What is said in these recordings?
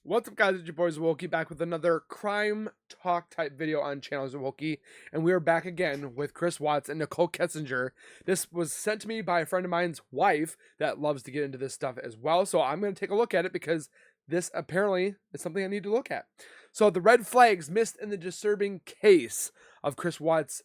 What's up, guys? It's your boy Zwolky back with another crime talk type video on channel Zwolky, and we are back again with Chris Watts and Nicole Kessinger. This was sent to me by a friend of mine's wife that loves to get into this stuff as well, so I'm going to take a look at it because this apparently is something I need to look at. So the red flags missed in the disturbing case of Chris Watts.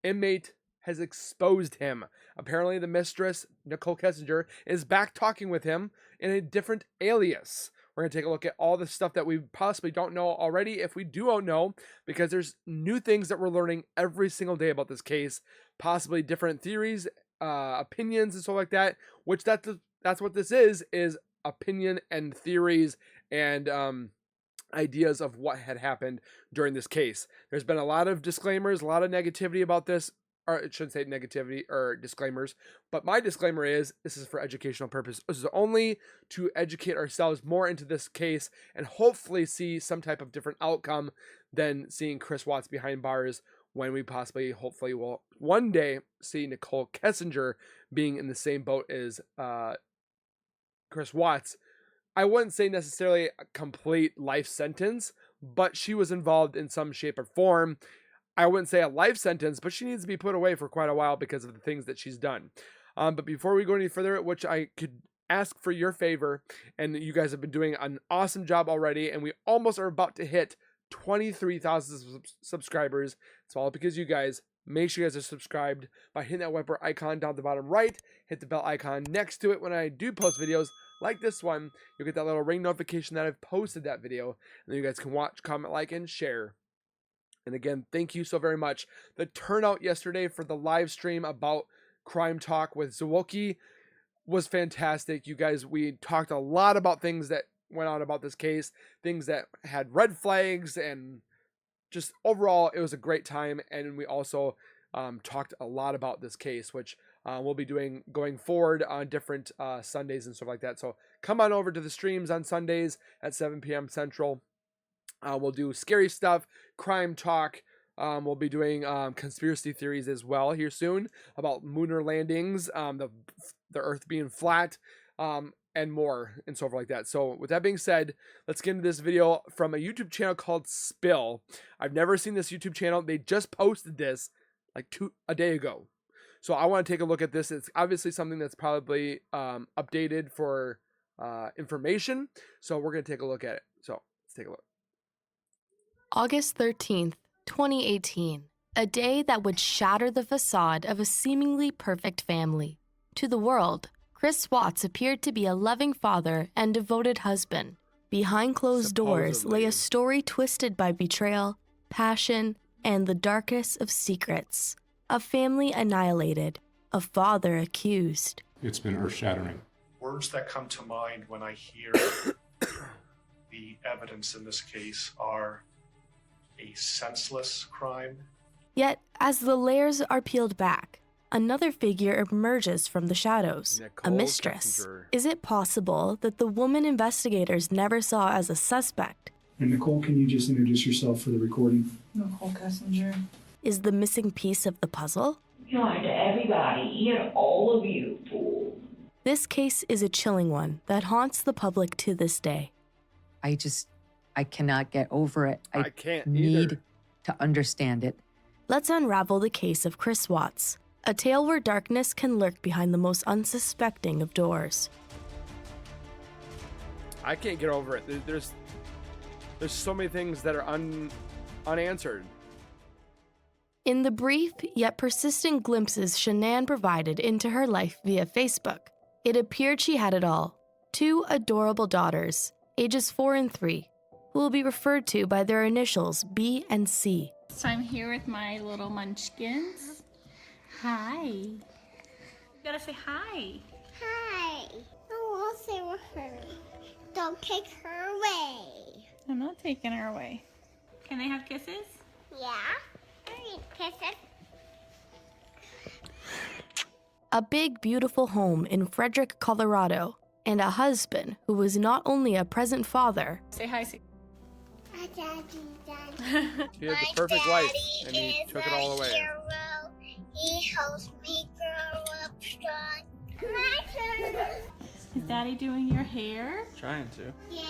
Inmate has exposed him. Apparently the mistress, Nicole Kessinger, is back talking with him in a different alias. We're going to take a look at all the stuff that we possibly don't know already, if we do know, because there's new things that we're learning every single day about this case, possibly different theories, opinions, and stuff like that, which that's what this is opinion and theories and ideas of what had happened during this case. There's been a lot of disclaimers, a lot of negativity about this. Or it shouldn't say negativity or disclaimers, but my disclaimer is this is for educational purposes. This is only to educate ourselves more into this case and hopefully see some type of different outcome than seeing Chris Watts behind bars, when we hopefully will one day see Nicole Kessinger being in the same boat as Chris Watts. I wouldn't say necessarily a complete life sentence, but she was involved in some shape or form. I wouldn't say a life sentence, but she needs to be put away for quite a while because of the things that she's done. But before we go any further, which I could ask for your favor, and you guys have been doing an awesome job already, and we almost are about to hit 23,000 subscribers. It's all because you guys. Make sure you guys are subscribed by hitting that white icon down at the bottom right. Hit the bell icon next to it when I do post videos like this one. You'll get that little ring notification that I've posted that video, and then you guys can watch, comment, like, and share. And again, thank you so very much. The turnout yesterday for the live stream about Crime Talk with Zwolky was fantastic. You guys, we talked a lot about things that went on about this case, things that had red flags, and just overall, it was a great time. And we also talked a lot about this case, which we'll be doing going forward on different Sundays and stuff like that. So come on over to the streams on Sundays at 7 p.m. Central. We'll do scary stuff, crime talk. We'll be doing conspiracy theories as well here soon about lunar landings, the Earth being flat, and more and so forth like that. So with that being said, let's get into this video from a YouTube channel called Spill. I've never seen this YouTube channel. They just posted this like a day ago. So I want to take a look at this. It's obviously something that's probably updated for information. So we're going to take a look at it. So let's take a look. August 13th, 2018, a day that would shatter the facade of a seemingly perfect family. To the world, Chris Watts appeared to be a loving father and devoted husband. Behind closed doors lay a story twisted by betrayal, passion, and the darkest of secrets. A family annihilated, a father accused. It's been earth-shattering. Words that come to mind when I hear the evidence in this case are a senseless crime. Yet, as the layers are peeled back, another figure emerges from the shadows, Nicole a mistress. Kessinger. Is it possible that the woman investigators never saw as a suspect And Nicole, can you just introduce yourself for the recording? Nicole Kessinger. is the missing piece of the puzzle? Lying to everybody, and all of you fools. This case is a chilling one that haunts the public to this day. I cannot get over it. I can't need either. to understand it. Let's unravel the case of Chris Watts, a tale where darkness can lurk behind the most unsuspecting of doors. I can't get over it. There's so many things that are unanswered. In the brief yet persistent glimpses Shanann provided into her life via Facebook, it appeared she had it all. 2 adorable daughters, ages 4 and 3, who will be referred to by their initials B and C. So I'm here with my little munchkins. Hi. You gotta say hi. Hi. I want to say with her. Don't take her away. I'm not taking her away. Can they have kisses? Yeah? I need kisses. A big, beautiful home in Frederick, Colorado, and a husband who was not only a present father, Say hi, Sue. My daddy. He had the perfect life, and he took it all away. Hero. He helps me grow up strong. My turn. Is Daddy doing your hair? Trying to. Yay.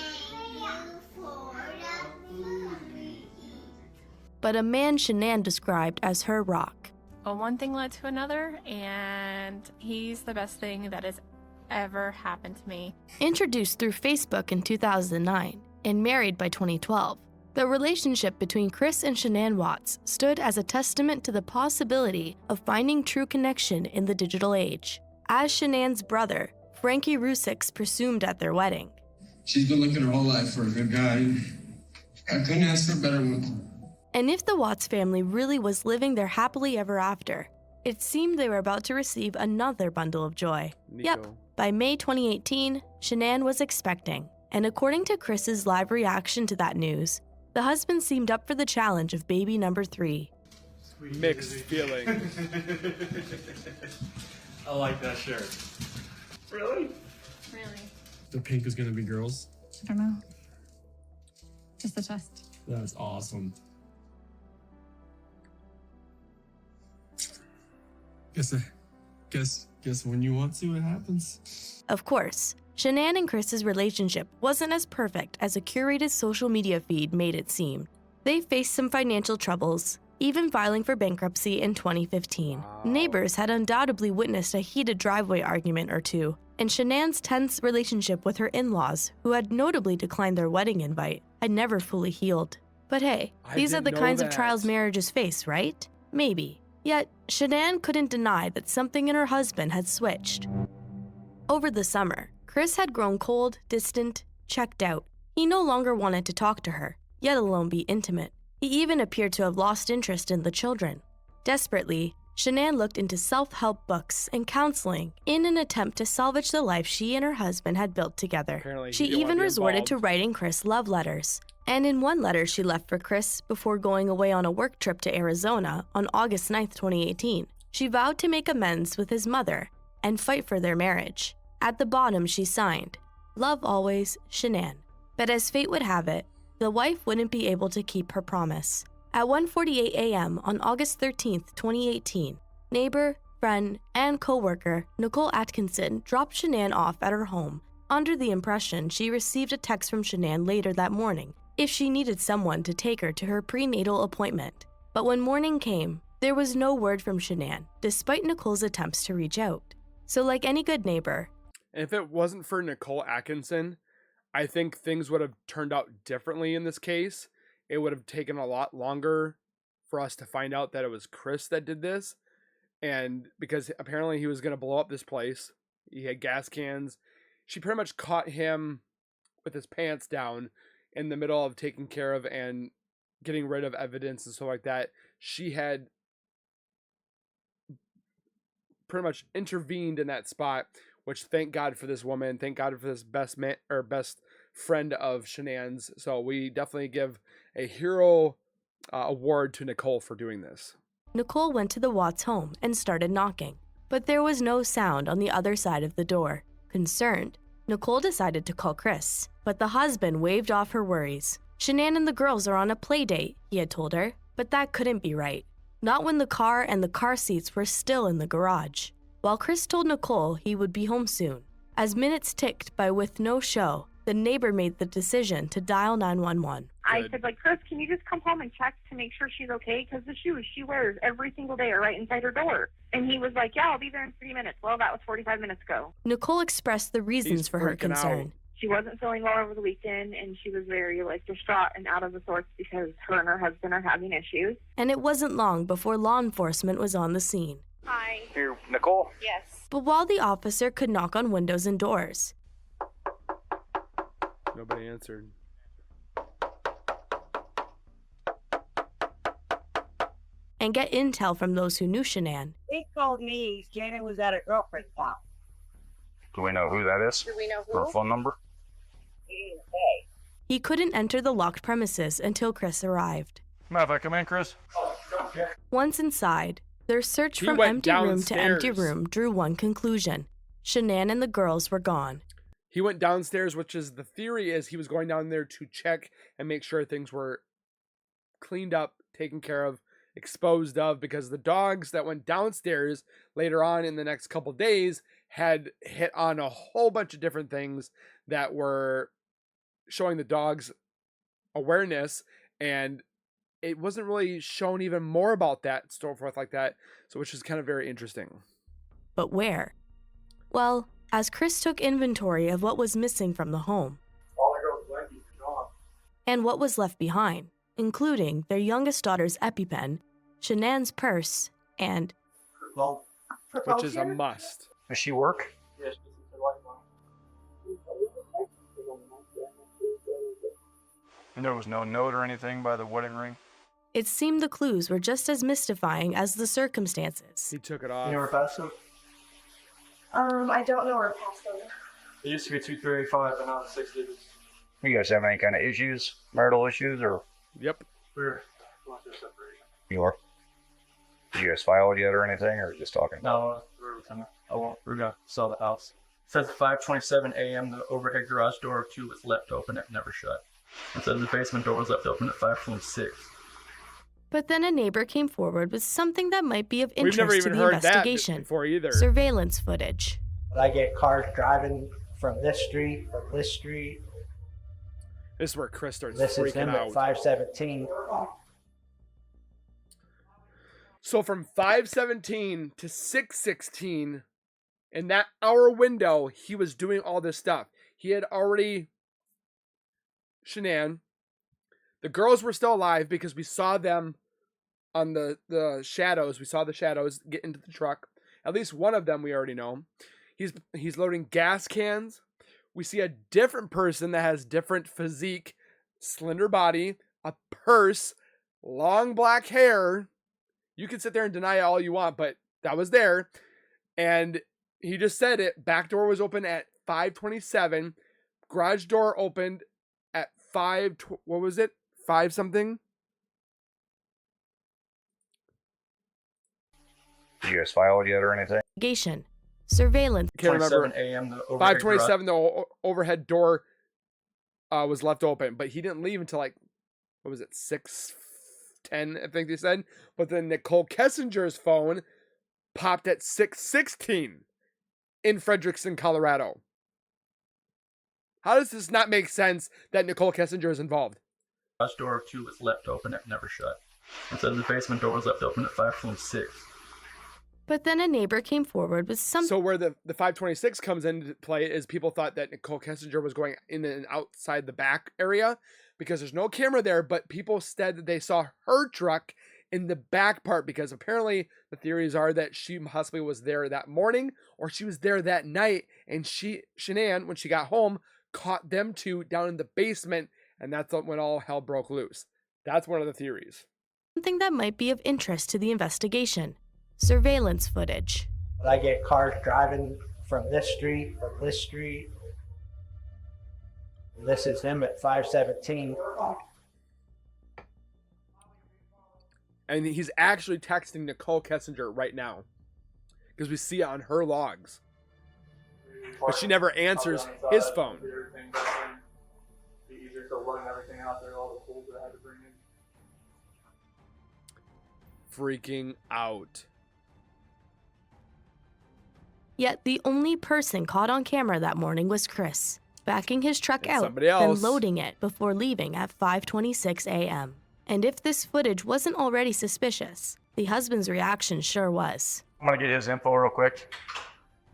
but a man Shanann described as her rock. Well, one thing led to another, and he's the best thing that has ever happened to me. Introduced through Facebook in 2009 and married by 2012, the relationship between Chris and Shanann Watts stood as a testament to the possibility of finding true connection in the digital age. As Shanann's brother, Frankie Rusick's presumed at their wedding. She's been looking her whole life for a good guy. I couldn't ask for a better one. And if the Watts family really was living their happily ever after, it seemed they were about to receive another bundle of joy. Nico. Yep, by May 2018, Shanann was expecting, and according to Chris's live reaction to that news, the husband seemed up for the challenge of baby number 3. Mixed feelings. I like that shirt. Really? Really? The pink is gonna be girls. I don't know. Just a test. That's awesome. Guess when you want to, it happens. Of course, Shanann and Chris's relationship wasn't as perfect as a curated social media feed made it seem. They faced some financial troubles, even filing for bankruptcy in 2015. Wow. Neighbors had undoubtedly witnessed a heated driveway argument or two, and Shanann's tense relationship with her in-laws, who had notably declined their wedding invite, had never fully healed. But hey, these are the kinds of trials marriages face, right? Maybe. Yet, Shanann couldn't deny that something in her husband had switched. Over the summer, Chris had grown cold, distant, checked out. He no longer wanted to talk to her, yet alone be intimate. He even appeared to have lost interest in the children. Desperately, Shanann looked into self-help books and counseling in an attempt to salvage the life she and her husband had built together. Apparently, She even resorted to writing Chris love letters. And in one letter she left for Chris before going away on a work trip to Arizona on August 9th, 2018, she vowed to make amends with his mother and fight for their marriage. At the bottom she signed, "Love always, Shanann." But as fate would have it, the wife wouldn't be able to keep her promise. At 1:48 a.m. on August 13th, 2018, neighbor, friend, and co-worker Nicole Atkinson dropped Shanann off at her home under the impression she received a text from Shanann later that morning if she needed someone to take her to her prenatal appointment. But when morning came, there was no word from Shanann, despite Nicole's attempts to reach out. So like any good neighbor, And if it wasn't for Nicole Atkinson, I think things would have turned out differently in this case. It would have taken a lot longer for us to find out that it was Chris that did this. And because apparently he was going to blow up this place. He had gas cans. She pretty much caught him with his pants down in the middle of taking care of and getting rid of evidence and stuff like that. She had pretty much intervened in that spot, which thank God for this woman. Thank God for this best man or best friend of Shanann's. So we definitely give a hero award to Nicole for doing this. Nicole went to the Watts home and started knocking, but there was no sound on the other side of the door. Concerned, Nicole decided to call Chris, but the husband waved off her worries. Shanann and the girls are on a play date, he had told her, but that couldn't be right. Not when the car and the car seats were still in the garage. While Chris told Nicole he would be home soon. As minutes ticked by with no show, the neighbor made the decision to dial 911. I said, Chris, can you just come home and check to make sure she's okay? Because the shoes she wears every single day are right inside her door. And he was like, yeah, I'll be there in 3 minutes. Well, that was 45 minutes ago. Nicole expressed the reasons for her concern. Out. She wasn't feeling well over the weekend, and she was very, distraught and out of the sorts because her and her husband are having issues. And it wasn't long before law enforcement was on the scene. Hi. Here, Nicole? Yes. But while the officer could knock on windows and doors, nobody answered. and get intel from those who knew Shanann, He called me. Shannon was at her girlfriend's house. Do we know who that is? Do we know who? Or a phone number? He didn't say. he couldn't enter the locked premises until Chris arrived. Matt, if I come in, Chris? Once inside, their search He from went empty room to empty downstairs. room drew one conclusion. Shanann and the girls were gone. He went downstairs, which is the theory is he was going down there to check and make sure things were cleaned up, taken care of, exposed of, because the dogs that went downstairs later on in the next couple days had hit on a whole bunch of different things that were showing the dogs awareness, and it wasn't really shown even more about that, so forth like that. So, which is kind of very interesting. But where? Well, as Chris took inventory of what was missing from the home and what was left behind, including their youngest daughter's EpiPen, Shanann's purse, and which is a must. Does she work? And there was no note or anything by the wedding ring? it seemed the clues were just as mystifying as the circumstances. He took it off. You know where Paso? I don't know where Paso is. It used to be 2385, but now it's 6 digits. You guys have any kind of issues? Marital issues, or? Yep. We're going through separation. You are? Did you guys file it yet or anything, or just talking? No, we're gonna sell the house. It says 5:27 a.m. the overhead garage door 2 was left open and never shut. It says the basement door was left open at 5:26. But then a neighbor came forward with something that might be of interest We've never even to the heard investigation. that before either. Surveillance footage. I get cars driving from this street, from this street. This is where Chris starts This is freaking him out. at 517. So from 5:17 to 6:16, in that hour window, he was doing all this stuff. He had already Shanann. The girls were still alive because we saw them on the shadows. We saw the shadows get into the truck. At least one of them we already know. He's loading gas cans. We see a different person that has different physique, slender body, a purse, long black hair. You can sit there and deny it all you want, but that was there. And he just said it. Back door was open at 5:27. Garage door opened at 5. What was it? 5 something. Did you guys file it yet or anything? Investigation. Surveillance. Can't remember. 5:27 a.m. the overhead 5:27. The overhead door was left open, but he didn't leave until like, what was it? 6:10, I think they said. But then Nicole Kessinger's phone popped at 6:16 in Frederickson, Colorado. How does this not make sense that Nicole Kessinger is involved? Garage door 2 was left open and never shut. It says the basement door was left open at 5:26. But then a neighbor came forward with something. So where the 5:26 comes into play is people thought that Nicole Kessinger was going in and outside the back area because there's no camera there, but people said that they saw her truck in the back part because apparently the theories are that she possibly was there that morning or she was there that night, and Shanann, when she got home, caught them two down in the basement, and that's when all hell broke loose. That's one of the theories. Something that might be of interest to the investigation. Surveillance footage. I get cars driving from this street, from this street. This is him at 517. And he's actually texting Nicole Kessinger right now because we see it on her logs. But she never answers his phone. Be easier to run everything out there, all the tools that I had to bring in. Freaking out. Yet the only person caught on camera that morning was Chris, backing his truck And out, somebody else. then loading it before leaving at 5:26 a.m. And if this footage wasn't already suspicious, the husband's reaction sure was. I'm gonna get his info real quick.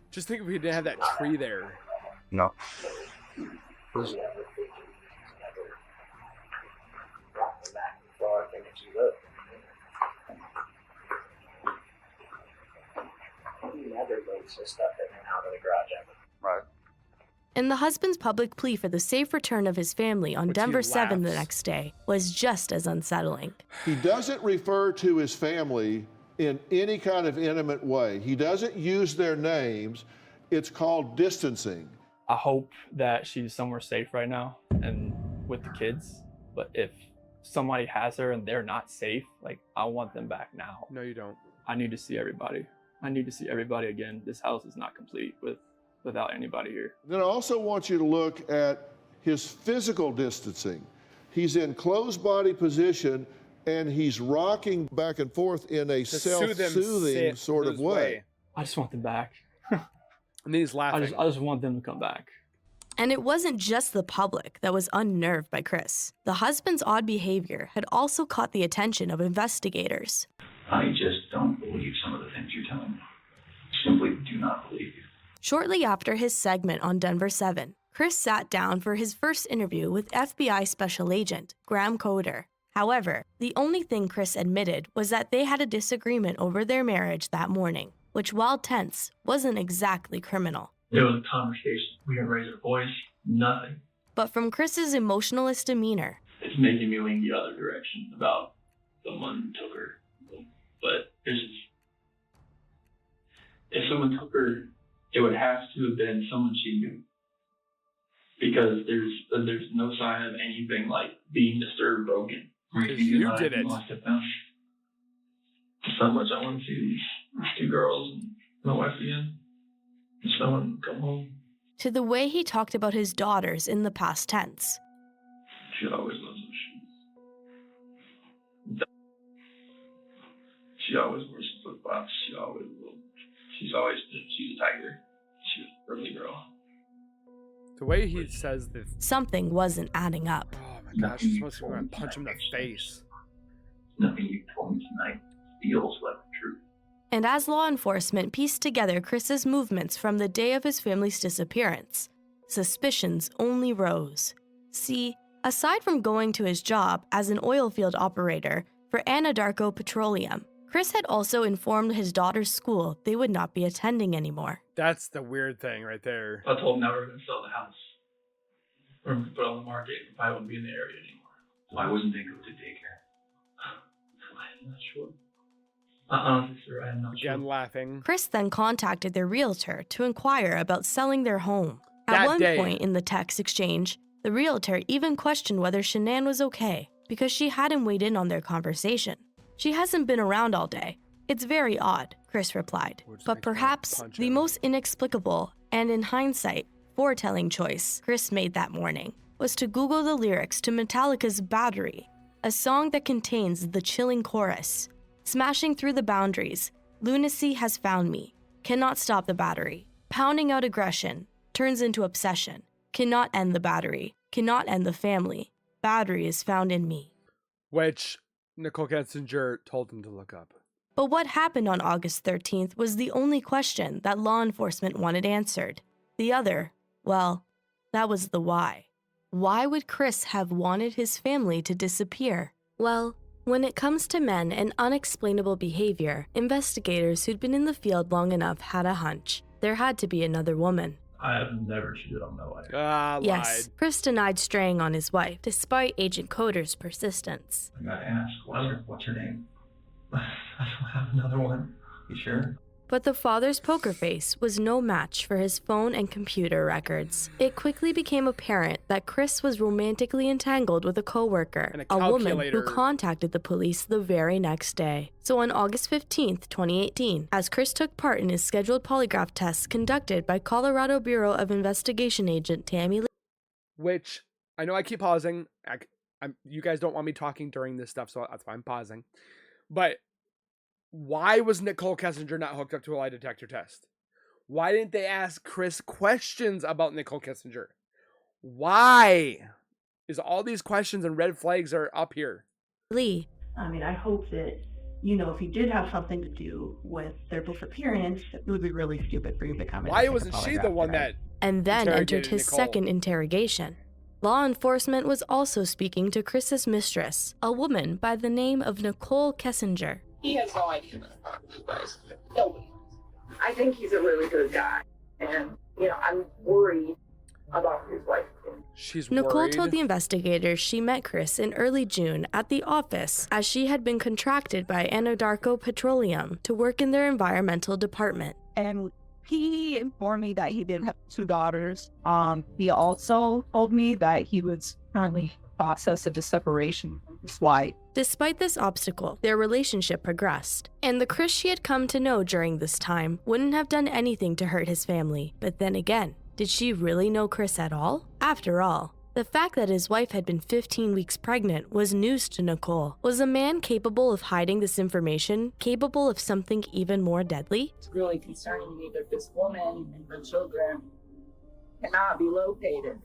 Just think if we didn't have that tree there. No. Right. And the husband's public plea for the safe return of his family on Which he Denver 7 the laughs. next day was just as unsettling. He doesn't refer to his family in any kind of intimate way. He doesn't use their names. It's called distancing. I hope that she's somewhere safe right now and with the kids. But if somebody has her and they're not safe, like, I want them back now. No, you don't. I need to see everybody. I need to see everybody again. This house is not complete without anybody here. Then I also want you to look at his physical distancing. He's in closed body position and he's rocking back and forth in a self-soothing sort of way. I just want them back. And then he's laughing. I just want them to come back. And it wasn't just the public that was unnerved by Chris. The husband's odd behavior had also caught the attention of investigators. I just don't believe some of the things you're telling me. Simply do not believe you. Shortly after his segment on Denver 7, Chris sat down for his first interview with FBI Special Agent Graham Coder. However, the only thing Chris admitted was that they had a disagreement over their marriage that morning, which, while tense, wasn't exactly criminal. It was a conversation. We didn't raise our voice, nothing. But from Chris's emotionless demeanor, It's making me lean the other direction about someone took her. But if someone took her, it would have to have been someone she knew. Because there's no sign of anything like being disturbed, broken. You did it. So much I want to see these two girls and my wife again. And someone come home. to the way he talked about his daughters in the past tense. She always loves those shoes. She always wears flip-flops. She's a tiger. She's a early girl. The way he says this. Something wasn't adding up. Oh my gosh, you're supposed to go and punch him in the face. Nothing you told me tonight feels like the truth. And as law enforcement pieced together Chris's movements from the day of his family's disappearance, suspicions only rose. See, aside from going to his job as an oil field operator for Anadarko Petroleum, Chris had also informed his daughter's school they would not be attending anymore. That's the weird thing right there. I told him now we're going to sell the house. We're going to put it on the market and probably won't be in the area anymore. Why wasn't they good to daycare? I'm not sure. Honestly, sir, I'm not Again, sure. laughing. Chris then contacted their realtor to inquire about selling their home. At That one day. point in the text exchange, the realtor even questioned whether Shanann was okay because she hadn't weighed in on their conversation. She hasn't been around all day. It's very odd, Chris replied. But perhaps the most inexplicable and, in hindsight, foretelling choice Chris made that morning was to Google the lyrics to Metallica's Battery, a song that contains the chilling chorus. Smashing through the boundaries, lunacy has found me. Cannot stop the battery. Pounding out aggression turns into obsession. Cannot end the battery. Cannot end the family. Battery is found in me. Which Nicole Kessinger told him to look up. But what happened on August 13th was the only question that law enforcement wanted answered. The other, well, that was the why. Why would Chris have wanted his family to disappear? Well, when it comes to men and unexplainable behavior, investigators who'd been in the field long enough had a hunch. There had to be another woman. I have never cheated on my wife. Yes, Chris denied straying on his wife, despite Agent Coder's persistence. I gotta ask, what's her name? I don't have another one. You sure? But the father's poker face was no match for his phone and computer records. It quickly became apparent that Chris was romantically entangled with a coworker, a woman who contacted the police the very next day. So on August 15th, 2018, as Chris took part in his scheduled polygraph tests conducted by Colorado Bureau of Investigation agent Tammy Lee. Which, I know I keep pausing. You guys don't want me talking during this stuff, so that's why I'm pausing. But why was Nicole Kessinger not hooked up to a lie detector test? Why didn't they ask Chris questions about Nicole Kessinger? Why is all these questions and red flags are up here? Lee. I mean, I hope that, if you did have something to do with their disappearance, it would be really stupid for you to come in. Why wasn't she the one that and then entered his Nicole? Second interrogation? Law enforcement was also speaking to Chris's mistress, a woman by the name of Nicole Kessinger. He has no idea. Nobody. I think he's a really good guy. And, I'm worried about his wife. She's Nicole worried. told the investigators she met Chris in early June at the office as she had been contracted by Anadarko Petroleum to work in their environmental department. And he informed me that he did have 2 daughters. He also told me that he was currently in the process of a separation from his wife. Despite this obstacle, their relationship progressed, and the Chris she had come to know during this time wouldn't have done anything to hurt his family. But then again, did she really know Chris at all? After all, the fact that his wife had been 15 weeks pregnant was news to Nicole. Was a man capable of hiding this information, capable of something even more deadly? It's really concerning me that this woman and her children cannot cannot be located.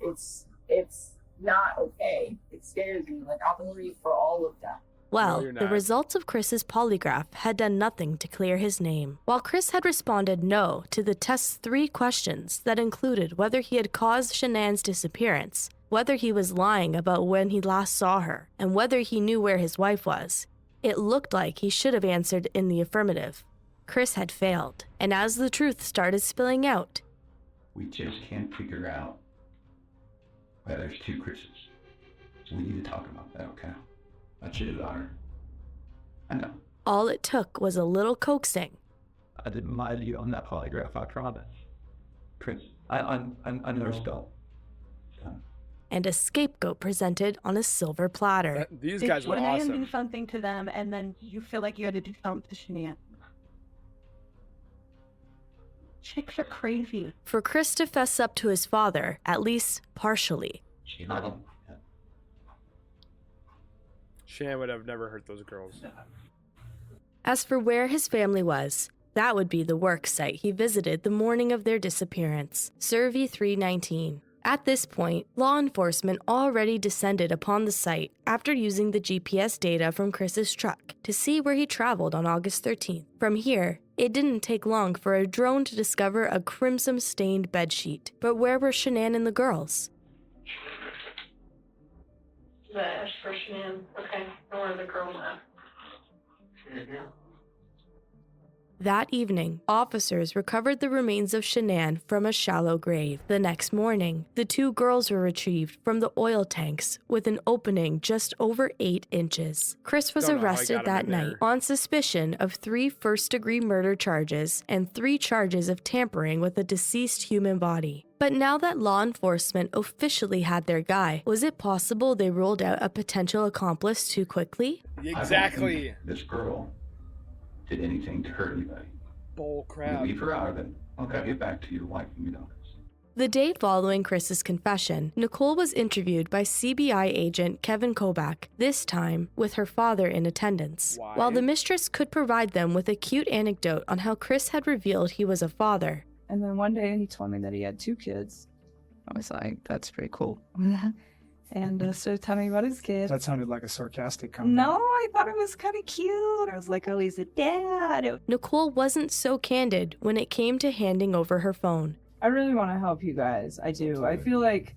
It's not okay. It scares me. Like, I'll believe for all of that. Well, the results of Chris's polygraph had done nothing to clear his name. While Chris had responded no to the test's 3 questions that included whether he had caused Shanann's disappearance, whether he was lying about when he last saw her, and whether he knew where his wife was, it looked like he should have answered in the affirmative. Chris had failed, and as the truth started spilling out, We just can't figure out why there's 2 Chris's. So we need to talk about that, okay? I cheated on her. I know. all it took was a little coaxing. I didn't lie to you on that polygraph, I promise. Chris, I never spelled. And a scapegoat presented on a silver platter. These guys were Shanann awesome. do something to them, and then you feel like you had to do something to Shanann. Chicks are crazy. For Chris to fess up to his father, at least partially. Shan would have never hurt those girls. As for where his family was, that would be the work site he visited the morning of their disappearance, Survey 319. At this point, law enforcement already descended upon the site after using the GPS data from Chris's truck to see where he traveled on August 13th. From here, it didn't take long for a drone to discover a crimson-stained bedsheet. But where were Shanann and the girls? That's for Shanann. Okay, and where are the girls at? That evening, officers recovered the remains of Shanann from a shallow grave. The next morning, the 2 girls were retrieved from the oil tanks with an opening just over 8 inches. Chris was arrested that night on suspicion of 3 first-degree murder charges and 3 charges of tampering with a deceased human body. But now that law enforcement officially had their guy, was it possible they ruled out a potential accomplice too quickly? Exactly. I don't think this girl did anything to hurt anybody. Bull crap. Leave her out of it. Okay, get back to your wife and your daughters. The day following Chris's confession, Nicole was interviewed by CBI agent Kevin Kobach, this time with her father in attendance. Why? While the mistress could provide them with a cute anecdote on how Chris had revealed he was a father. And then one day he told me that he had 2 kids. I was like, that's pretty cool. And started telling me about his kids. That sounded like a sarcastic comment. No, I thought it was kind of cute. I was like, oh, he's a dad. Nicole wasn't so candid when it came to handing over her phone. I really want to help you guys. I do. I feel like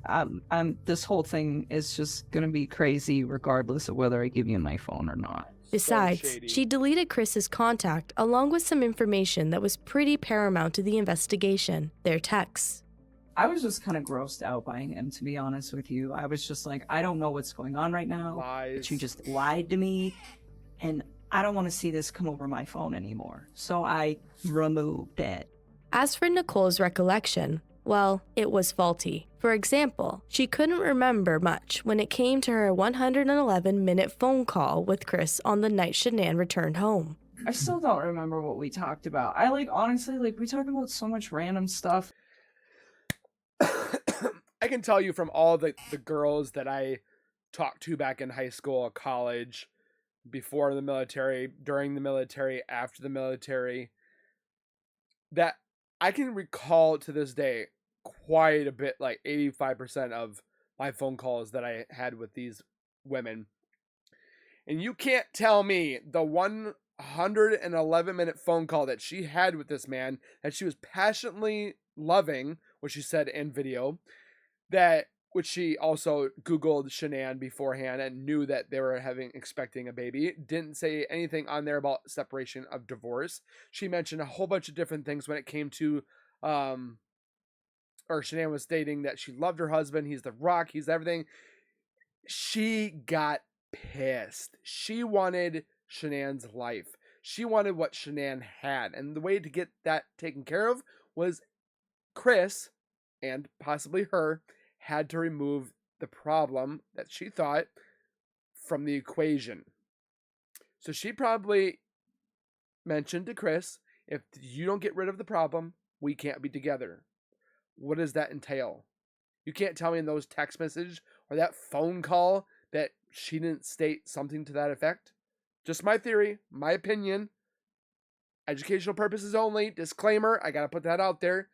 this whole thing is just going to be crazy regardless of whether I give you my phone or not. Besides, she deleted Chris's contact along with some information that was pretty paramount to the investigation, their texts. I was just kind of grossed out by him, to be honest with you. I was just like, I don't know what's going on right now. Lies. But you just lied to me, and I don't want to see this come over my phone anymore. So I removed it. As for Nicole's recollection, well, it was faulty. For example, she couldn't remember much when it came to her 111-minute phone call with Chris on the night Shanann returned home. I still don't remember what we talked about. Honestly, we talked about so much random stuff. I can tell you from all the girls that I talked to back in high school, college, before the military, during the military, after the military, that I can recall to this day quite a bit, like 85% of my phone calls that I had with these women. And you can't tell me the 111-minute phone call that she had with this man that she was passionately loving, which she said in video, which she also Googled Shanann beforehand and knew that they were expecting a baby. Didn't say anything on there about separation of divorce. She mentioned a whole bunch of different things when it came to, or Shanann was stating that she loved her husband. He's the rock. He's everything. She got pissed. She wanted Shanann's life. She wanted what Shanann had. And the way to get that taken care of was Chris, and possibly her, had to remove the problem that she thought from the equation. So she probably mentioned to Chris, if you don't get rid of the problem, we can't be together. What does that entail? You can't tell me in those text messages or that phone call that she didn't state something to that effect. Just my theory, my opinion. Educational purposes only. Disclaimer, I gotta put that out there.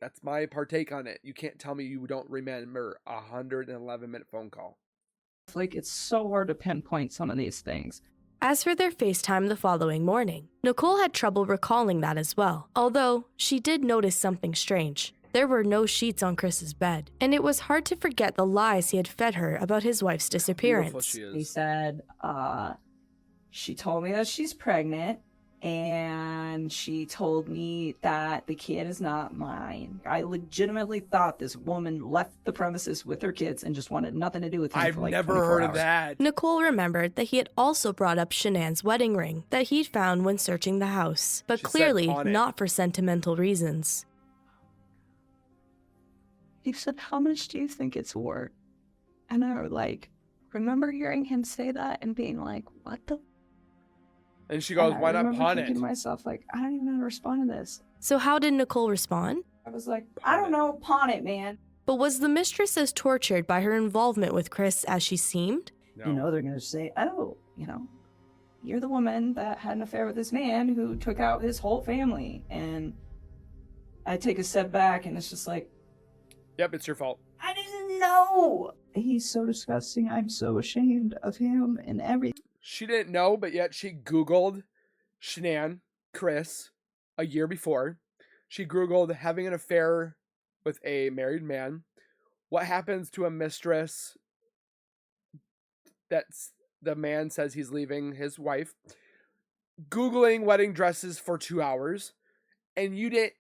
That's my partake on it. You can't tell me you don't remember a 111-minute phone call. Like, it's so hard to pinpoint some of these things. As for their FaceTime the following morning, Nicole had trouble recalling that as well, although she did notice something strange. There were no sheets on Chris's bed, and it was hard to forget the lies he had fed her about his wife's disappearance. He said, she told me that she's pregnant, and she told me that the kid is not mine. I legitimately thought this woman left the premises with her kids and just wanted nothing to do with him. I've for like never 24 heard of hours. that. Nicole remembered that he had also brought up Shanann's wedding ring that he'd found when searching the house, but She said clearly pawn it. not for sentimental reasons. He said, how much do you think it's worth? And I was like, remember hearing him say that and being like, what the? And she goes, And why I not remember pawn thinking it? to myself, like, I don't even know how to respond to this. So how did Nicole respond? I was like, I don't know, pawn it, man. But was the mistress as tortured by her involvement with Chris as she seemed? You know, they're going to say, oh, you know, you're the woman that had an affair with this man who took out his whole family. And I take a step back and it's just like, Yep, it's your fault. I didn't know. He's so disgusting. I'm so ashamed of him and everything. She didn't know, but yet she Googled Shanann, Chris, a year before. She Googled having an affair with a married man. What happens to a mistress that's the man says he's leaving his wife? Googling wedding dresses for 2 hours. And you didn't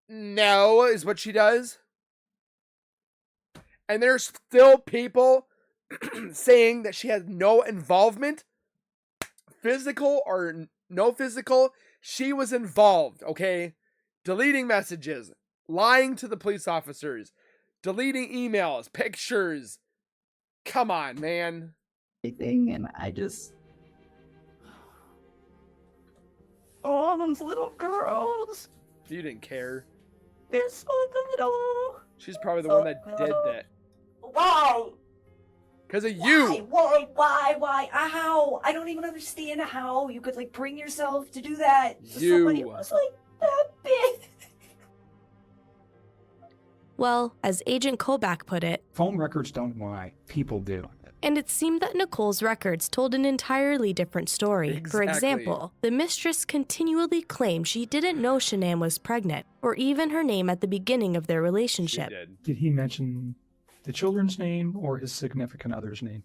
know is what she does? And there's still people saying that she has no involvement, physical or no physical. She was involved, okay? Deleting messages, lying to the police officers, deleting emails, pictures. Come on, man. And I just... Oh, those little girls. You didn't care. They're so little. She's probably the one that did that. Why? Because of you. Why? How? I don't even understand how you could, like, bring yourself to do that. You. Somebody was, like, that big. Well, as Agent Kobach put it, Phone records don't lie. People do. and it seemed that Nicole's records told an entirely different story. For Exactly. example, the mistress continually claimed she didn't know Shanann was pregnant, or even her name at the beginning of their relationship. Did he mention the children's name or his significant other's name?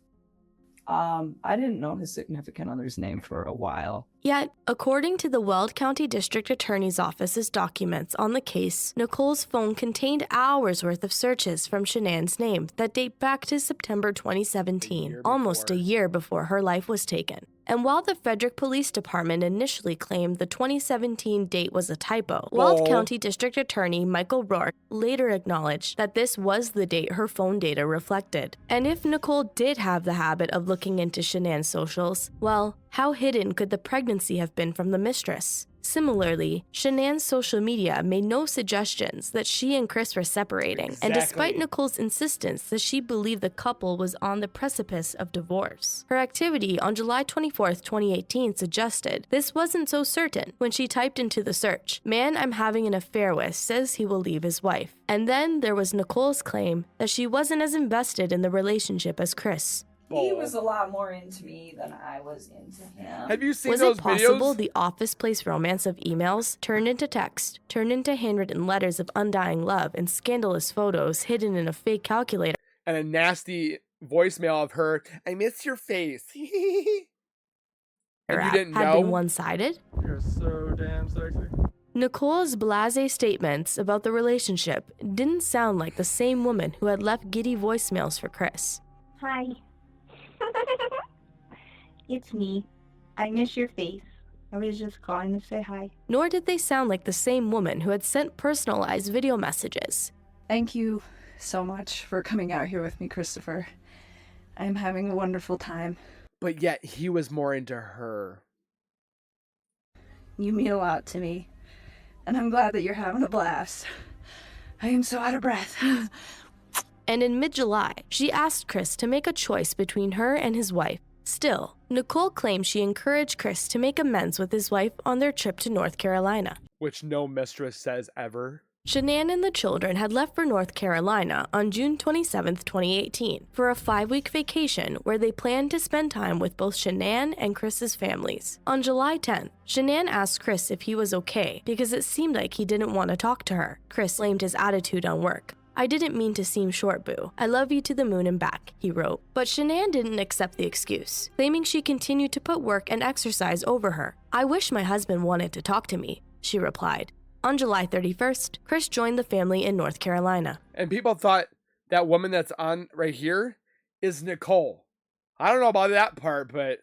I didn't know his significant other's name for a while. Yet, according to the Weld County District Attorney's Office's documents on the case, Nicole's phone contained hours worth of searches from Shanann's name that date back to September 2017, almost a year before her life was taken. And while the Frederick Police Department initially claimed the 2017 date was a typo, Weld County District Attorney Michael Rourke later acknowledged that this was the date her phone data reflected. And if Nicole did have the habit of looking into Shanann's socials, well, how hidden could the pregnancy have been from the mistress? Similarly, Shanann's social media made no suggestions that she and Chris were separating, and despite Nicole's insistence that she believed the couple was on the precipice of divorce, her activity on July 24, 2018 suggested this wasn't so certain when she typed into the search, "Man I'm having an affair with says he will leave his wife." And then there was Nicole's claim that she wasn't as invested in the relationship as Chris. He was a lot more into me than I was into him. Have you seen Was those it possible videos? the office place romance of emails turned into text, turned into handwritten letters of undying love and scandalous photos hidden in a fake calculator? And a nasty voicemail of her, "I miss your face." And you didn't had know? been one-sided? You're so damn sexy. Nicole's blasé statements about the relationship didn't sound like the same woman who had left giddy voicemails for Chris. Hi. It's me. I miss your face. I was just calling to say hi. Nor did they sound like the same woman who had sent personalized video messages. Thank you so much for coming out here with me, Christopher. I'm having a wonderful time. But yet he was more into her. You mean a lot to me, and I'm glad that you're having a blast. I am so out of breath. And in mid-July, she asked Chris to make a choice between her and his wife. Still, Nicole claimed she encouraged Chris to make amends with his wife on their trip to North Carolina. Which no mistress says ever. Shanann and the children had left for North Carolina on June 27, 2018, for a 5-week vacation where they planned to spend time with both Shanann and Chris's families. On July 10th, Shanann asked Chris if he was okay because it seemed like he didn't want to talk to her. Chris blamed his attitude on work. "I didn't mean to seem short, boo. I love you to the moon and back," he wrote. But Shanann didn't accept the excuse, claiming she continued to put work and exercise over her. "I wish my husband wanted to talk to me," she replied. On July 31st, Chris joined the family in North Carolina. And people thought that woman that's on right here is Nicole. I don't know about that part, but...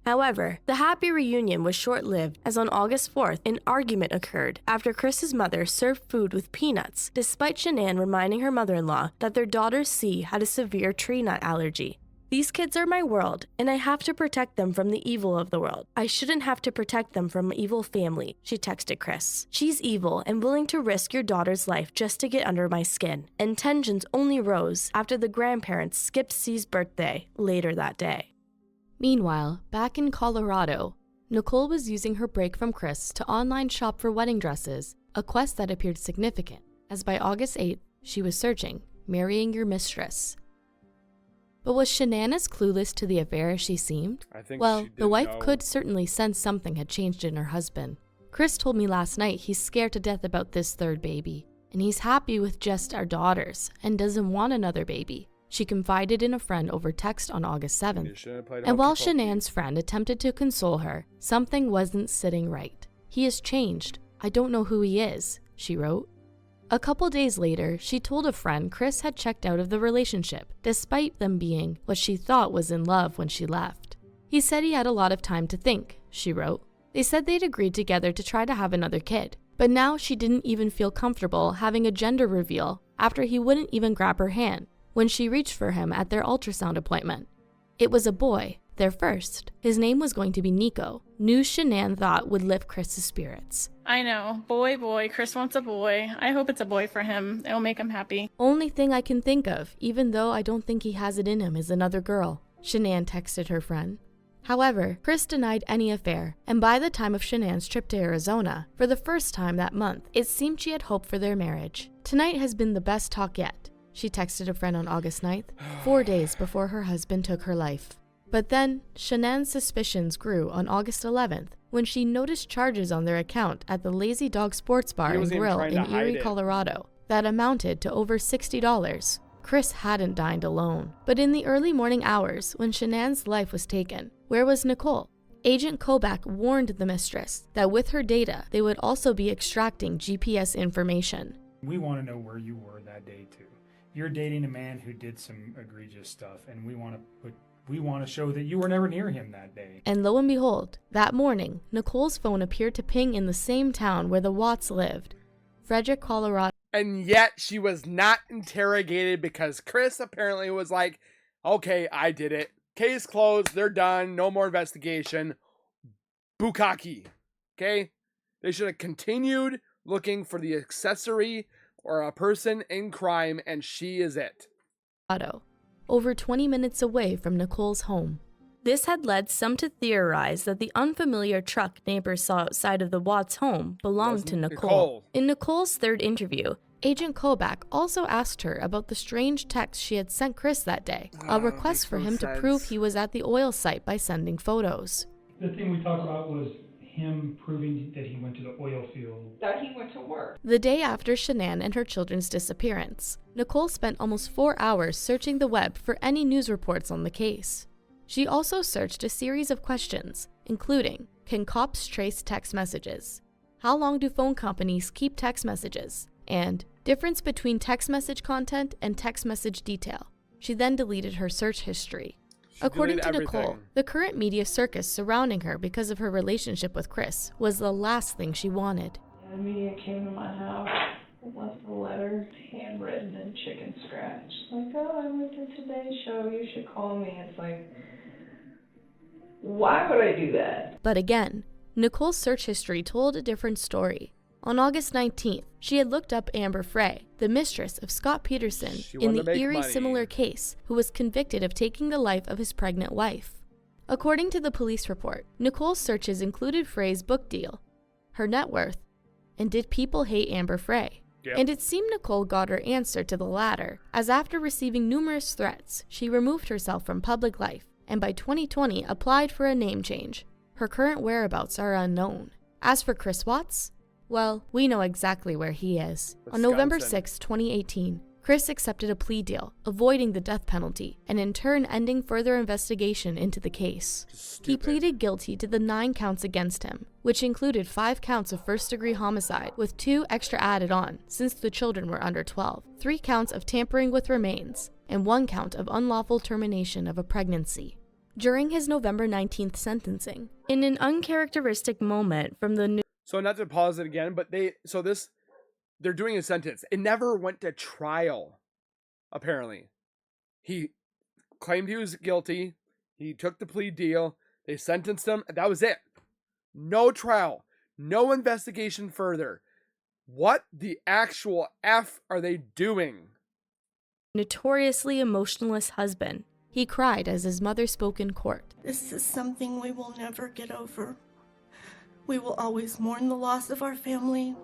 However, the happy reunion was short-lived as on August 4th, an argument occurred after Chris's mother served food with peanuts, despite Shanann reminding her mother-in-law that their daughter C had a severe tree nut allergy. "These kids are my world, and I have to protect them from the evil of the world. I shouldn't have to protect them from an evil family," she texted Chris. "She's evil and willing to risk your daughter's life just to get under my skin." And tensions only rose after the grandparents skipped C's birthday later that day. Meanwhile, back in Colorado, Nicole was using her break from Chris to online shop for wedding dresses, a quest that appeared significant, as by August 8th, she was searching, "Marrying Your Mistress." But was Shanann as clueless to the affair as she seemed? I think well, she did the wife know. could certainly sense something had changed in her husband. Chris told me last night he's scared to death about this third baby, and he's happy with just our daughters and doesn't want another baby, she confided in a friend over text on August 7th. And while Shanann's friend attempted to console her, something wasn't sitting right. "He has changed. I don't know who he is," she wrote. A couple days later, she told a friend Chris had checked out of the relationship, despite them being what she thought was in love when she left. "He said he had a lot of time to think," she wrote. They said they'd agreed together to try to have another kid, but now she didn't even feel comfortable having a gender reveal after he wouldn't even grab her hand when she reached for him at their ultrasound appointment. It was a boy, their first. His name was going to be Nico. News Shanann thought would lift Chris's spirits. I know. Boy. Chris wants a boy. I hope it's a boy for him. It'll make him happy. "Only thing I can think of, even though I don't think he has it in him, is another girl," Shanann texted her friend. However, Chris denied any affair, and by the time of Shanann's trip to Arizona, for the first time that month, it seemed she had hope for their marriage. "Tonight has been the best talk yet," she texted a friend on August 9th, 4 days before her husband took her life. But then, Shanann's suspicions grew on August 11th when she noticed charges on their account at the Lazy Dog Sports Bar and Grill in Erie, Colorado, that amounted to over $60. Chris hadn't dined alone. But in the early morning hours, when Shanann's life was taken, where was Nicole? Agent Kobach warned the mistress that with her data, they would also be extracting GPS information. "We want to know where you were that day, too. You're dating a man who did some egregious stuff, and we want to show that you were never near him that day." And lo and behold, that morning, Nicole's phone appeared to ping in the same town where the Watts lived, Frederick, Colorado. And yet she was not interrogated because Chris apparently was like, "Okay, I did it. Case closed. They're done. No more investigation. Bukkake." Okay? They should have continued looking for the accessory or a person in crime, and she is it. Over 20 minutes away from Nicole's home. This had led some to theorize that the unfamiliar truck neighbors saw outside of the Watts' home belonged to Nicole. In Nicole's third interview, Agent Kobach also asked her about the strange text she had sent Chris that day, a request for him to prove he was at the oil site by sending photos. The thing we talked about was him proving that he went to the oil field. That he went to work. The day after Shanann and her children's disappearance, Nicole spent almost 4 hours searching the web for any news reports on the case. She also searched a series of questions, including, can cops trace text messages? How long do phone companies keep text messages? And difference between text message content and text message detail. She then deleted her search history. According to Nicole, the current media circus surrounding her because of her relationship with Chris was the last thing she wanted. The media came to my house, left a letter, handwritten and chicken scratch. Like, "Oh, I went to today's show, you should call me." It's like, why would I do that? But again, Nicole's search history told a different story. On August 19th, she had looked up Amber Frey, the mistress of Scott Peterson in the eerie similar case, who was convicted of taking the life of his pregnant wife. According to the police report, Nicole's searches included Frey's book deal, her net worth, and did people hate Amber Frey? Yep. And it seemed Nicole got her answer to the latter, as after receiving numerous threats, she removed herself from public life, and by 2020 applied for a name change. Her current whereabouts are unknown. As for Chris Watts, well, we know exactly where he is. On November 6, 2018, Chris accepted a plea deal, avoiding the death penalty, and in turn ending further investigation into the case. He pleaded guilty to the 9 counts against him, which included 5 counts of first-degree homicide, with 2 extra added on, since the children were under 12, 3 counts of tampering with remains, and 1 count of unlawful termination of a pregnancy. During his November 19th sentencing, in an uncharacteristic moment from the news... So not to pause it again, but they're doing a sentence. It never went to trial, apparently. He claimed he was guilty. He took the plea deal. They sentenced him. That was it. No trial. No investigation further. What the actual F are they doing? Notoriously emotionless husband. He cried as his mother spoke in court. This is something we will never get over. We will always mourn the loss of our family.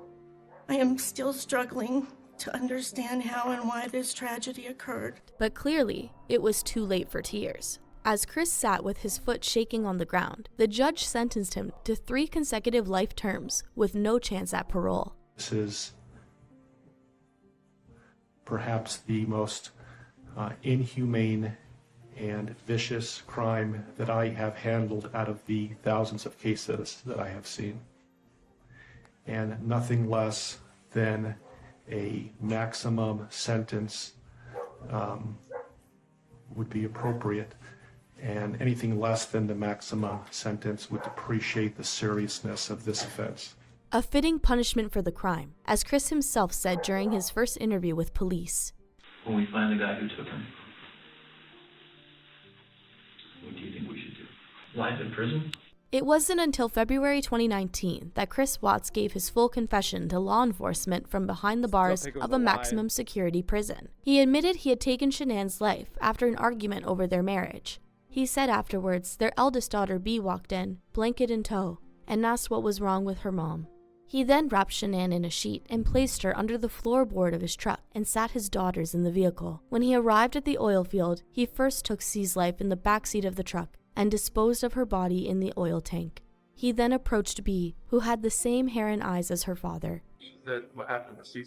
I am still struggling to understand how and why this tragedy occurred. But clearly, it was too late for tears. As Chris sat with his foot shaking on the ground, the judge sentenced him to 3 consecutive life terms with no chance at parole. This is perhaps the most inhumane and vicious crime that I have handled out of the thousands of cases that I have seen. And nothing less than a maximum sentence would be appropriate. And anything less than the maximum sentence would depreciate the seriousness of this offense. A fitting punishment for the crime, as Chris himself said during his first interview with police. When we find the guy who took him, what do you think we should do? Life in prison? It wasn't until February 2019 that Chris Watts gave his full confession to law enforcement from behind the bars of a maximum security prison. He admitted he had taken Shanann's life after an argument over their marriage. He said afterwards their eldest daughter B walked in, blanket in tow, and asked what was wrong with her mom. He then wrapped Shanann in a sheet and placed her under the floorboard of his truck and sat his daughters in the vehicle. When he arrived at the oil field, he first took C's life in the backseat of the truck and disposed of her body in the oil tank. He then approached B, who had the same hair and eyes as her father. She said, what happened to C?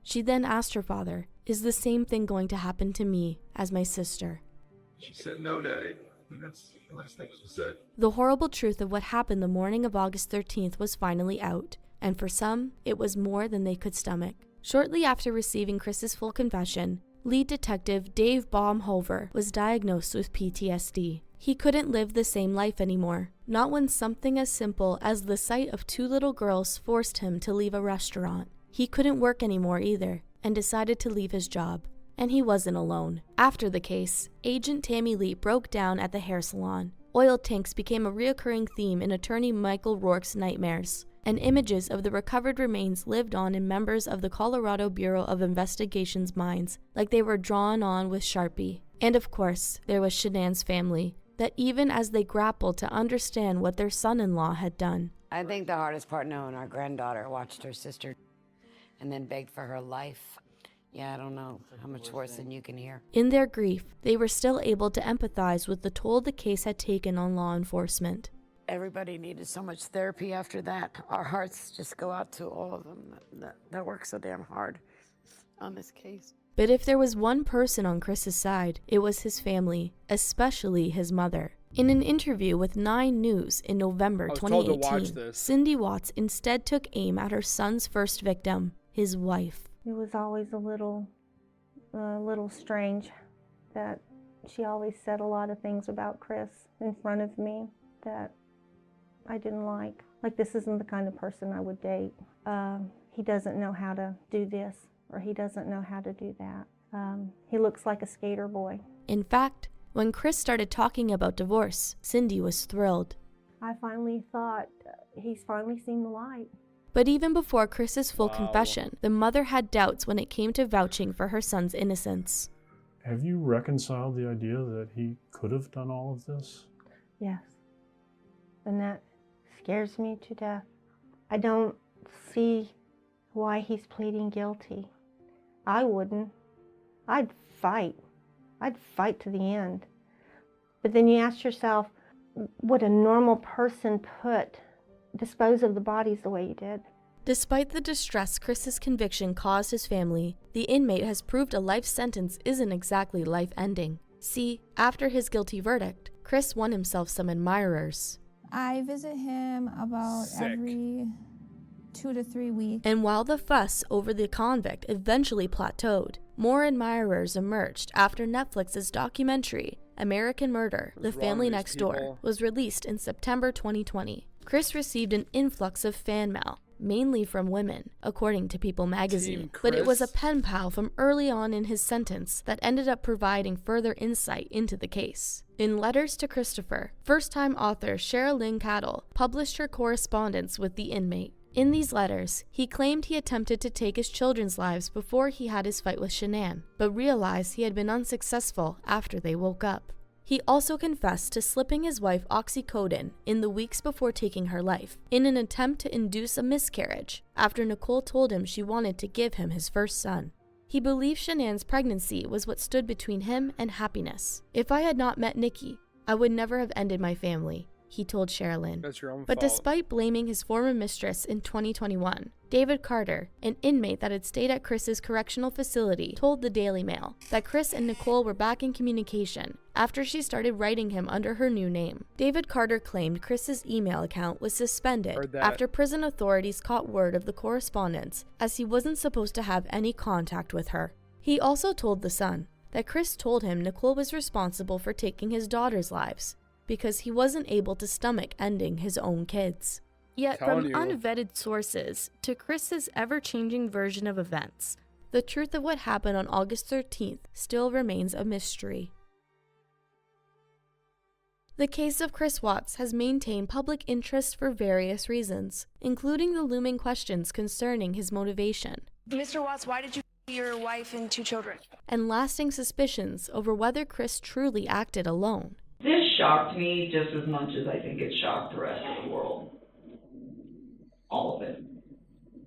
She then asked her father, "Is the same thing going to happen to me as my sister?" She said, no, Daddy. That's the last thing she said. The horrible truth of what happened the morning of August 13th was finally out, and for some, it was more than they could stomach. Shortly after receiving Chris's full confession, lead detective Dave Baumhover was diagnosed with PTSD. He couldn't live the same life anymore, not when something as simple as the sight of 2 little girls forced him to leave a restaurant. He couldn't work anymore either, and decided to leave his job. And he wasn't alone. After the case, Agent Tammy Lee broke down at the hair salon. Oil tanks became a reoccurring theme in attorney Michael Rourke's nightmares, and images of the recovered remains lived on in members of the Colorado Bureau of Investigation's minds, like they were drawn on with Sharpie. And of course, there was Shanann's family, that even as they grappled to understand what their son-in-law had done. I think the hardest part knowing our granddaughter watched her sister and then begged for her life. Yeah, I don't know how much worse than you can hear. In their grief, they were still able to empathize with the toll the case had taken on law enforcement. Everybody needed so much therapy after that. Our hearts just go out to all of them that worked so damn hard on this case. But if there was one person on Chris's side, it was his family, especially his mother. In an interview with 9 News in November 2018, Cindy Watts instead took aim at her son's first victim, his wife. It was always a little strange that she always said a lot of things about Chris in front of me that I didn't like. Like, this isn't the kind of person I would date. He doesn't know how to do this, or he doesn't know how to do that. He looks like a skater boy. In fact, when Chris started talking about divorce, Cindy was thrilled. I finally thought, he's finally seen the light. But even before Chris's full confession, the mother had doubts when it came to vouching for her son's innocence. Have you reconciled the idea that he could have done all of this? Yes. And that scares me to death. I don't see why he's pleading guilty. I wouldn't. I'd fight. I'd fight to the end. But then you ask yourself, would a normal person dispose of the bodies the way you did? Despite the distress Chris's conviction caused his family, the inmate has proved a life sentence isn't exactly life-ending. See, after his guilty verdict, Chris won himself some admirers. I visit him about every 2 to 3 weeks. And while the fuss over the convict eventually plateaued, more admirers emerged after Netflix's documentary, American Murder: The Family Next Door, was released in September 2020. Chris received an influx of fan mail, mainly from women, according to People magazine. But it was a pen pal from early on in his sentence that ended up providing further insight into the case. In Letters to Christopher, first-time author Cheryl Lynn Cattle published her correspondence with the inmate. In these letters, he claimed he attempted to take his children's lives before he had his fight with Shanann, but realized he had been unsuccessful after they woke up. He also confessed to slipping his wife oxycodone in the weeks before taking her life, in an attempt to induce a miscarriage, after Nicole told him she wanted to give him his first son. He believed Shanann's pregnancy was what stood between him and happiness. If I had not met Nikki, I would never have ended my family, he told Sherilyn. That's your own But fault. despite blaming his former mistress in 2021, David Carter, an inmate that had stayed at Chris's correctional facility, told the Daily Mail that Chris and Nicole were back in communication after she started writing him under her new name. David Carter claimed Chris's email account was suspended after prison authorities caught word of the correspondence, as he wasn't supposed to have any contact with her. He also told The Sun that Chris told him Nicole was responsible for taking his daughter's lives, because he wasn't able to stomach ending his own kids. Yet from unvetted sources to Chris's ever-changing version of events, the truth of what happened on August 13th still remains a mystery. The case of Chris Watts has maintained public interest for various reasons, including the looming questions concerning his motivation. Mr. Watts, why did you kill your wife and 2 children? And lasting suspicions over whether Chris truly acted alone. This shocked me just as much as I think it shocked the rest of the world. All of it.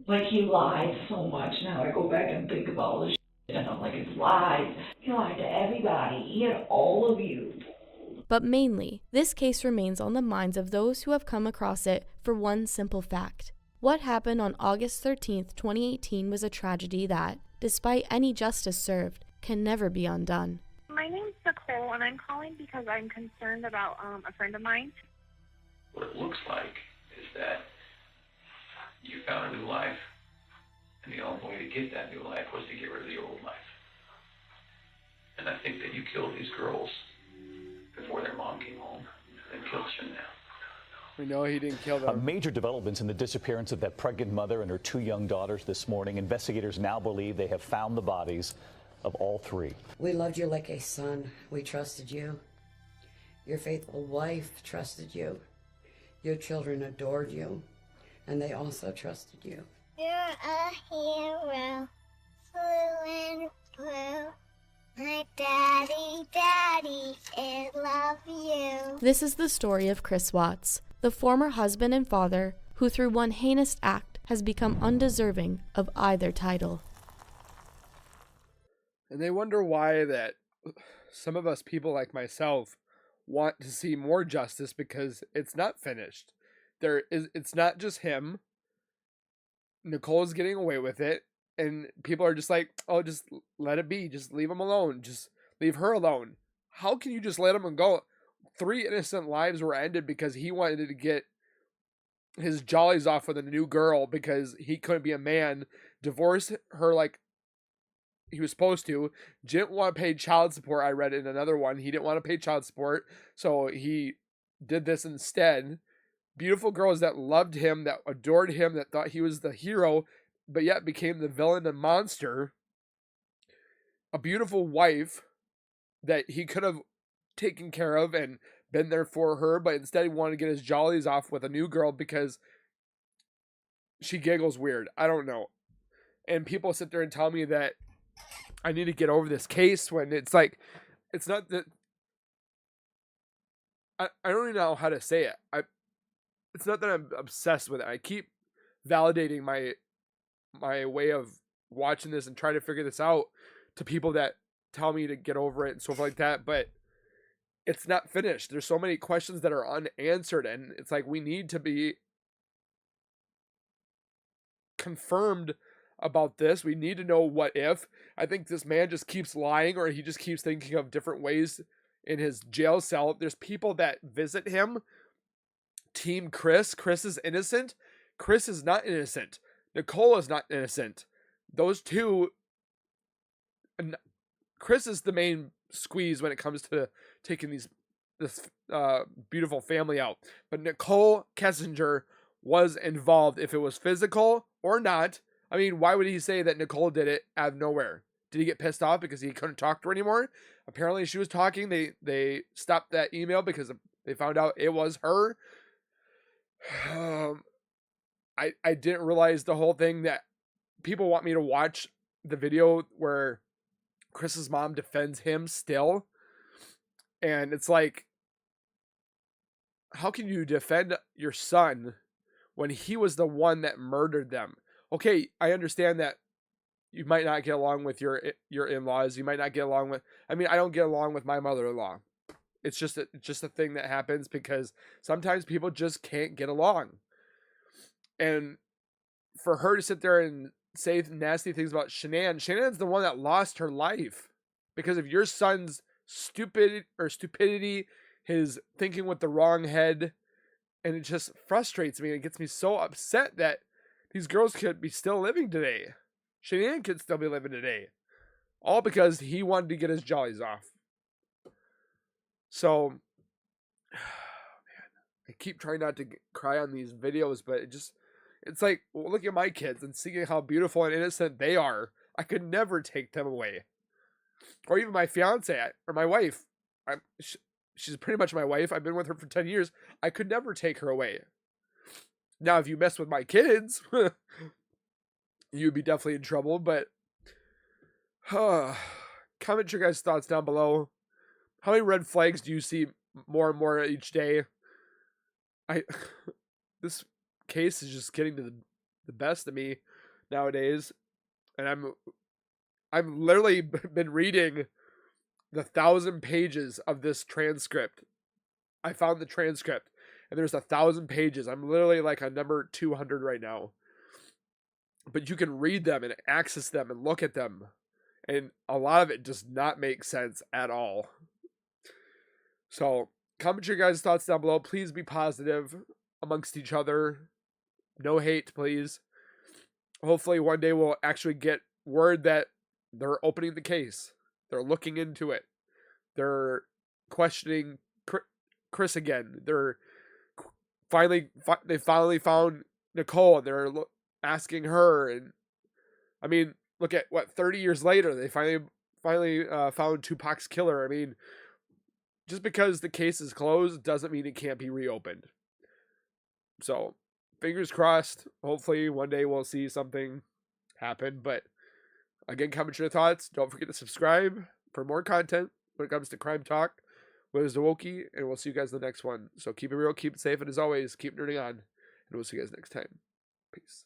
Like, he lied so much. Now I go back and think about all this shit, and I'm like, it's lies. He lied to everybody. He had all of you. But mainly, this case remains on the minds of those who have come across it for one simple fact. What happened on August 13th, 2018 was a tragedy that, despite any justice served, can never be undone. My name's Nicole, and I'm calling because I'm concerned about a friend of mine. What it looks like is that you found a new life, and the only way to get that new life was to get rid of the old life. And I think that you killed these girls before their mom came home, and then killed Shanann. We know he didn't kill them. Major developments in the disappearance of that pregnant mother and her 2 young daughters this morning. Investigators now believe they have found the bodies of all 3. We loved you like a son. We trusted you. Your faithful wife trusted you. Your children adored you, and they also trusted you. You're a hero, through and through. My daddy, I love you. This is the story of Chris Watts, the former husband and father who through one heinous act has become undeserving of either title. And they wonder why that some of us people like myself want to see more justice, because it's not finished. It's not just him. Nicole's getting away with it, and people are just like, oh, just let it be. Just leave him alone. Just leave her alone. How can you just let him go? 3 innocent lives were ended because he wanted to get his jollies off with a new girl because he couldn't be a man, divorce her like he was supposed to, didn't want to pay child support. I read in another one, he didn't want to pay child support, so he did this instead. Beautiful girls that loved him, that adored him, that thought he was the hero, but yet became the villain and monster. A beautiful wife that he could have taken care of and been there for her, but instead he wanted to get his jollies off with a new girl because she giggles weird. I don't know. And people sit there and tell me that I need to get over this case, when it's like, it's not that I don't even know how to say it. It's not that I'm obsessed with it. I keep validating my way of watching this and trying to figure this out to people that tell me to get over it and stuff like that, but it's not finished. There's so many questions that are unanswered, and it's like we need to be confirmed about this. We need to know what if. I think this man just keeps lying, or he just keeps thinking of different ways in his jail cell. There's people that visit him. Team Chris. Chris is innocent. Chris is not innocent. Nicole is not innocent. Those two. Chris is the main squeeze when it comes to taking this beautiful family out. But Nicole Kessinger was involved, if it was physical or not. I mean, why would he say that Nicole did it out of nowhere? Did he get pissed off because he couldn't talk to her anymore? Apparently she was talking. They stopped that email because they found out it was her. I didn't realize the whole thing that people want me to watch the video where Chris's mom defends him still. And it's like, how can you defend your son when he was the one that murdered them? Okay, I understand that you might not get along with your in-laws. You might not get along with, I mean, I don't get along with my mother-in-law. It's just a thing that happens because sometimes people just can't get along. And for her to sit there and say nasty things about Shanann's the one that lost her life because of your son's stupidity, his thinking with the wrong head. And it just frustrates me. It gets me so upset that these girls could be still living today. Shanann could still be living today. All because he wanted to get his jollies off. So, man, I keep trying not to cry on these videos, but it's like, well, look at my kids and seeing how beautiful and innocent they are. I could never take them away. Or even my fiance or my wife. She's pretty much my wife. I've been with her for 10 years. I could never take her away. Now, if you mess with my kids, you'd be definitely in trouble, but comment your guys' thoughts down below. How many red flags do you see more and more each day? This case is just getting to the best of me nowadays, and I'm literally been reading the 1,000 pages of this transcript. I found the transcript, and there's 1,000 pages. I'm literally like on number 200 right now. But you can read them and access them and look at them, and a lot of it does not make sense at all. So, comment your guys' thoughts down below. Please be positive amongst each other. No hate, please. Hopefully one day we'll actually get word that they're opening the case. They're looking into it. They're questioning Chris again. They finally found Nicole, and they're asking her. And I mean, look at 30 years later, they finally found Tupac's killer. I mean, just because the case is closed doesn't mean it can't be reopened. So, fingers crossed. Hopefully one day we'll see something happen. But again, comment your thoughts. Don't forget to subscribe for more content when it comes to crime talk with Zawoki, and we'll see you guys in the next one. So keep it real, keep it safe, and as always, keep nerding on, and we'll see you guys next time. Peace.